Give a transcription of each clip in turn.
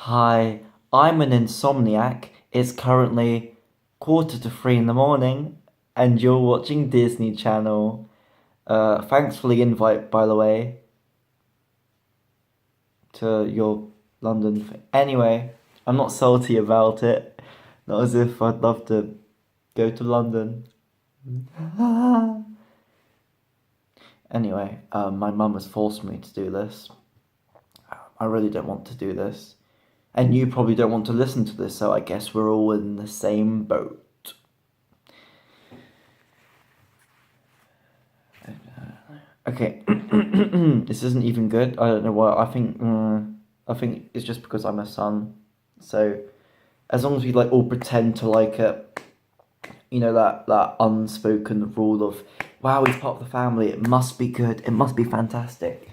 Hi, I'm an insomniac. It's currently 2:45 in the morning, and you're watching Disney Channel. Thanks for the invite, by the way, to your London thing. Anyway, I'm not salty about it. Not as if I'd love to go to London. Anyway, my mum has forced me to do this. I really don't want to do this. And you probably don't want to listen to this, so I guess we're all in the same boat. Okay, this isn't even good. I don't know why. I think it's just because I'm a son. So as long as we all pretend to like it, that unspoken rule of, wow, he's part of the family. It must be good. It must be fantastic.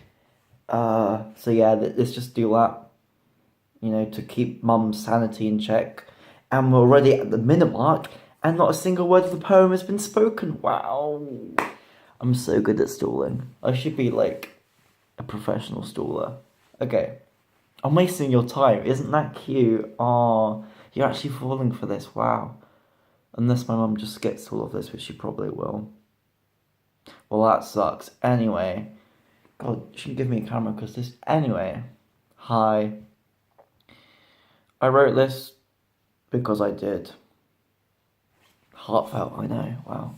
So yeah, let's just do that. To keep mum's sanity in check. And we're already at the minute mark, and not a single word of the poem has been spoken. Wow. I'm so good at stalling. I should be like a professional staller. Okay. I'm wasting your time. Isn't that cute? Oh, you're actually falling for this. Wow. Unless my mum just skips all of this, which she probably will. Well, that sucks. Anyway. God, you shouldn't give me a camera because this... Anyway. Hi. I wrote this because I did. Heartfelt, I know. Wow.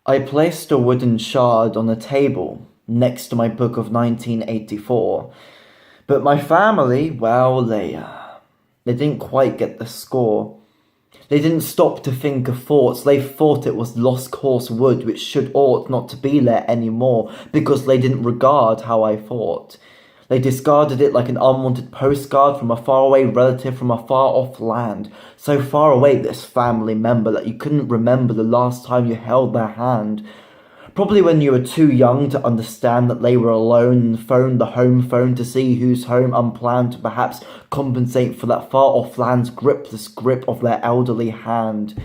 I placed a wooden shard on a table next to my book of 1984. But my family, well, they didn't quite get the score. They didn't stop to think of thoughts. They thought it was lost cause wood, which should ought not to be there anymore, because they didn't regard how I thought. They discarded it like an unwanted postcard from a faraway relative from a far-off land. So far away, this family member, that you couldn't remember the last time you held their hand. Probably when you were too young to understand that they were alone and phoned the home phone to see who's home unplanned to perhaps compensate for that far-off land's gripless grip of their elderly hand.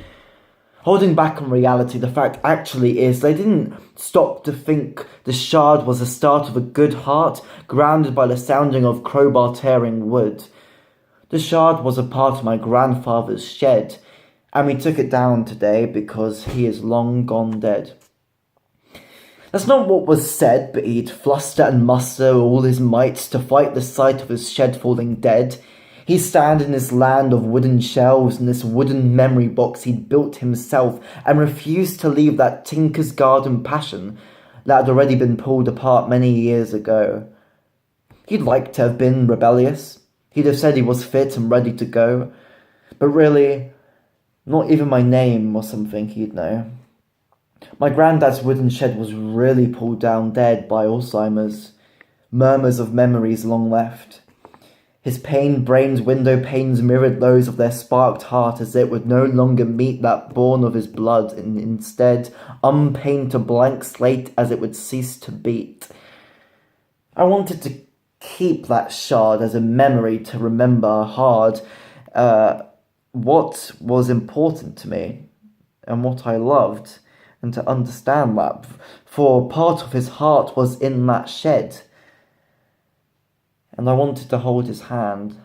Holding back on reality, the fact actually is they didn't stop to think the shard was the start of a good heart, grounded by the sounding of crowbar tearing wood. The shard was a part of my grandfather's shed, and we took it down today because he is long gone dead. That's not what was said, but he'd fluster and muster all his might to fight the sight of his shed falling dead. He'd stand in this land of wooden shelves in this wooden memory box he'd built himself, and refused to leave that tinker's garden passion that had already been pulled apart many years ago. He'd like to have been rebellious. He'd have said he was fit and ready to go. But really, not even my name was something he'd know. My granddad's wooden shed was really pulled down dead by Alzheimer's. Murmurs of memories long left. His pain-brained window panes mirrored those of their sparked heart, as it would no longer meet that born of his blood, and instead unpaint a blank slate as it would cease to beat. I wanted to keep that shard as a memory to remember hard what was important to me and what I loved, and to understand that, for part of his heart was in that shed. And I wanted to hold his hand.